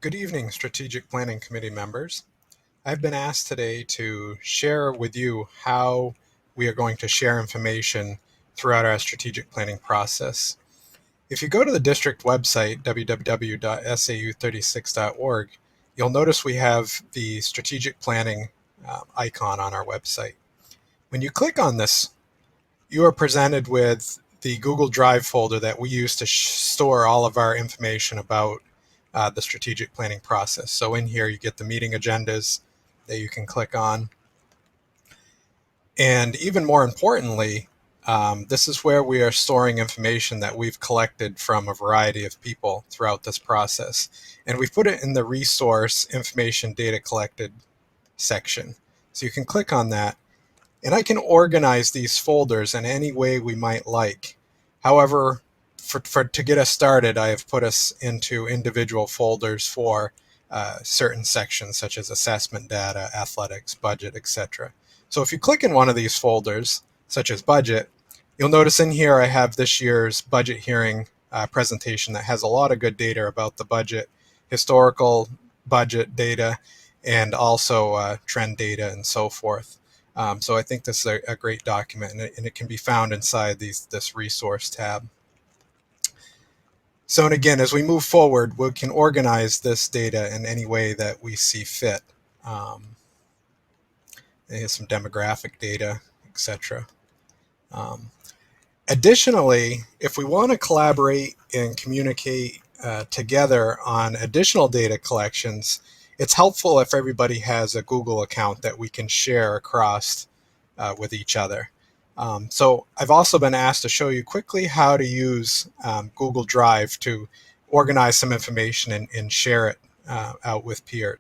Good evening, Strategic Planning Committee members. I've been asked today to share with you how we are going to share information throughout our strategic planning process. If you go to the district website, www.sau36.org, you'll notice we have the strategic planning icon on our website. When you click on this, you are presented with the Google Drive folder that we use to store all of our information about the strategic planning process. So in here, you get the meeting agendas that you can click on. And even more importantly, this is where we are storing information that we've collected from a variety of people throughout this process. And we've put it in the resource information data collected section. So you can click on that. And I can organize these folders in any way we might like. However, to get us started, I have put us into individual folders for certain sections such as assessment data, athletics, budget, etc. So if you click in one of these folders, such as budget, you'll notice in here I have this year's budget hearing presentation that has a lot of good data about the budget, historical budget data, and also trend data and so forth. So I think this is a great document, and it can be found inside this resource tab. So, and again, as we move forward, we can organize this data in any way that we see fit. Here's some demographic data, etc. Additionally, if we want to collaborate and communicate together on additional data collections, it's helpful if everybody has a Google account that we can share across with each other. So I've also been asked to show you quickly how to use Google Drive to organize some information and share it out with peers.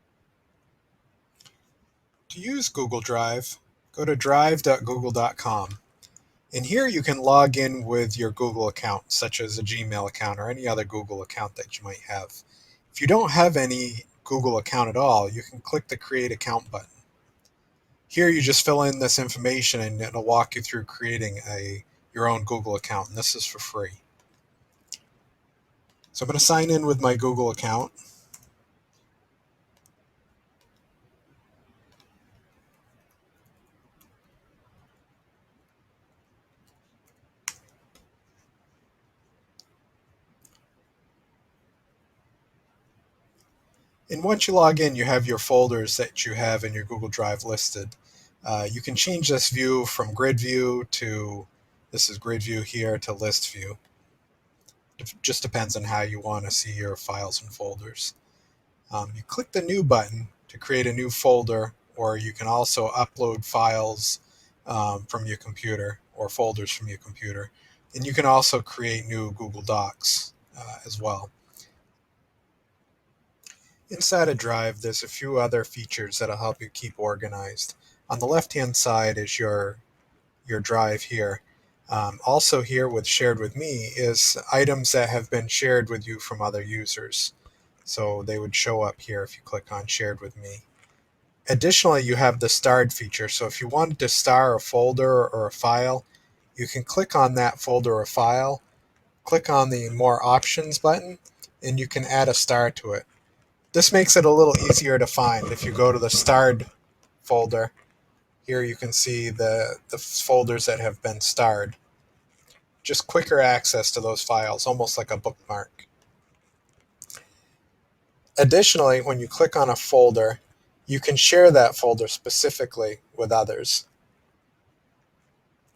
To use Google Drive, go to drive.google.com. And here you can log in with your Google account, such as a Gmail account or any other Google account that you might have. If you don't have any Google account at all, you can click the Create Account button. Here you just fill in this information and it'll walk you through creating your own Google account, and this is for free. So I'm going to sign in with my Google account. And once you log in, you have your folders that you have in your Google Drive listed. You can change this view from grid view to, this is grid view here, to list view. It just depends on how you want to see your files and folders. You click the new button to create a new folder, or you can also upload files from your computer or folders from your computer. And you can also create new Google Docs as well. Inside of Drive, there's a few other features that'll help you keep organized. On the left-hand side is your Drive here. Also here with Shared with Me is items that have been shared with you from other users. So they would show up here if you click on Shared with Me. Additionally, you have the starred feature. So if you wanted to star a folder or a file, you can click on that folder or file, click on the More Options button, and you can add a star to it. This makes it a little easier to find. If you go to the starred folder, here you can see the folders that have been starred. Just quicker access to those files, almost like a bookmark. Additionally, when you click on a folder, you can share that folder specifically with others.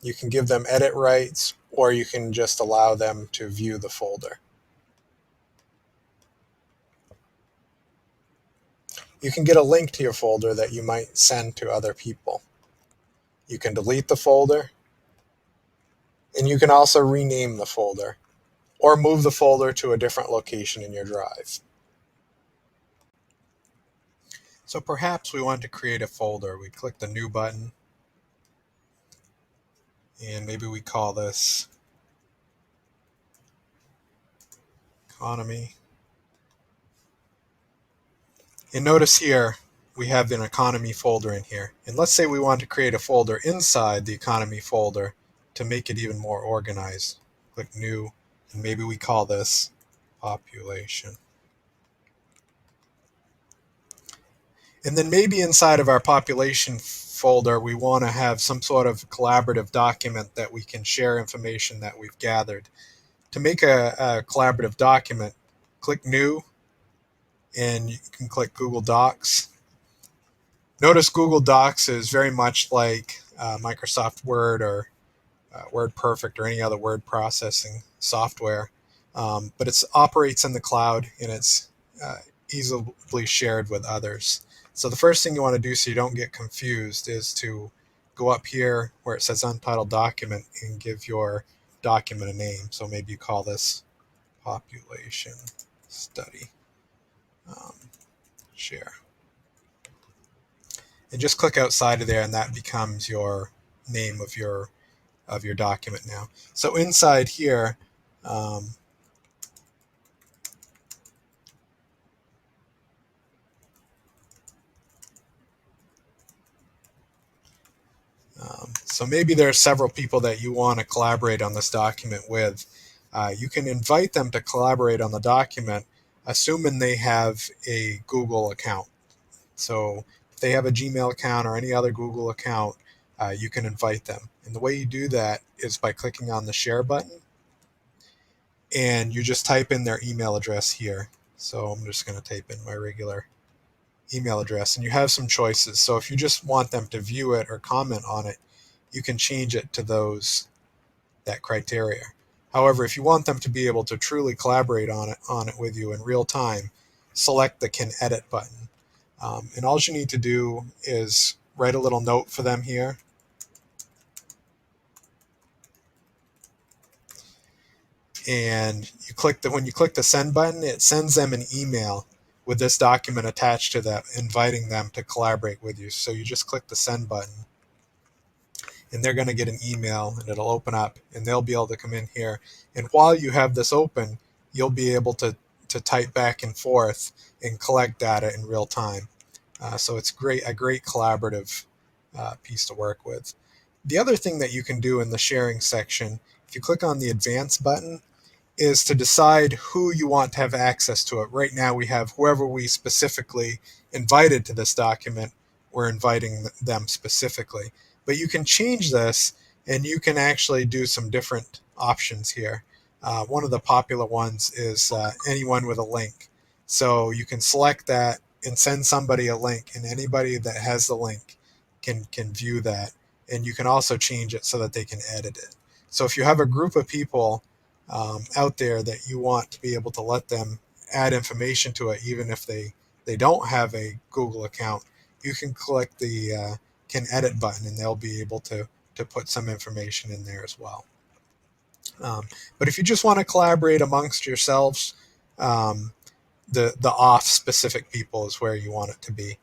You can give them edit rights, or you can just allow them to view the folder. You can get a link to your folder that you might send to other people. You can delete the folder, and you can also rename the folder or move the folder to a different location in your drive. So perhaps we want to create a folder. We click the New button, and maybe we call this Economy. And notice here, we have an Economy folder in here. And let's say we want to create a folder inside the Economy folder to make it even more organized. Click New, and maybe we call this Population. And then maybe inside of our population folder, we want to have some sort of collaborative document that we can share information that we've gathered. To make a collaborative document, click New, and you can click Google Docs. Notice Google Docs is very much like Microsoft Word or WordPerfect or any other word processing software, but it operates in the cloud and it's easily shared with others. So the first thing you want to do so you don't get confused is to go up here where it says Untitled Document and give your document a name. So maybe you call this Population Study. Share. And just click outside of there and that becomes your name of your document now. So inside here, um, so maybe there are several people that you want to collaborate on this document with. You can invite them to collaborate on the document, assuming they have a Google account. So if they have a Gmail account or any other Google account, you can invite them. And the way you do that is by clicking on the share button and you just type in their email address here. So I'm just going to type in my regular email address and you have some choices. So if you just want them to view it or comment on it, you can change it to that criteria. However, if you want them to be able to truly collaborate on it with you in real time, select the Can Edit button. And all you need to do is write a little note for them here. And when you click the send button, it sends them an email with this document attached to that, inviting them to collaborate with you. So you just click the send button and they're going to get an email and it'll open up and they'll be able to come in here. And while you have this open, you'll be able to type back and forth and collect data in real time. So it's a great collaborative piece to work with. The other thing that you can do in the sharing section, if you click on the advance button, is to decide who you want to have access to it. Right now we have whoever we specifically invited to this document, we're inviting them specifically. But you can change this and you can actually do some different options here. One of the popular ones is anyone with a link. So you can select that and send somebody a link, and anybody that has the link can view that. And you can also change it so that they can edit it. So if you have a group of people out there that you want to be able to let them add information to it, even if they don't have a Google account, you can click the Can Edit button and they'll be able to put some information in there as well. But if you just want to collaborate amongst yourselves, the off specific people is where you want it to be.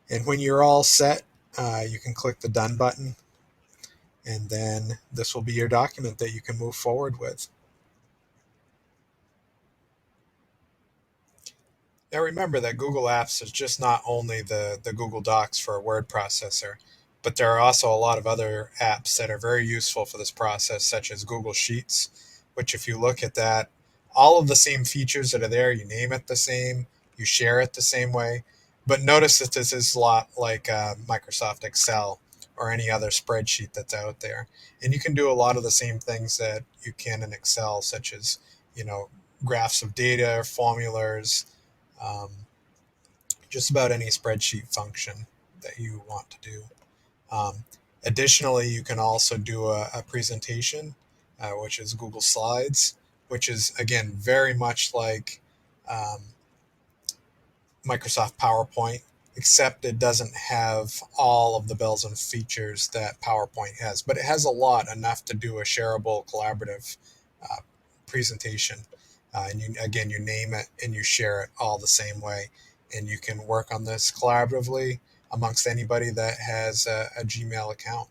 And when you're all set, you can click the Done button, and then this will be your document that you can move forward with. Now remember that Google Apps is just not only the Google Docs for a word processor, but there are also a lot of other apps that are very useful for this process, such as Google Sheets, which if you look at that, all of the same features that are there, you name it the same, you share it the same way. But notice that this is a lot like Microsoft Excel or any other spreadsheet that's out there. And you can do a lot of the same things that you can in Excel, such as, graphs of data, formulas, um, just about any spreadsheet function that you want to do. Um, Additionally, you can also do a presentation, which is Google Slides, which is, again, very much like um, Microsoft PowerPoint, except it doesn't have all of the bells and features that PowerPoint has, but it has a lot, enough to do a shareable, collaborative uh, presentation. And you name it and you share it all the same way. And you can work on this collaboratively amongst anybody that has a Gmail account.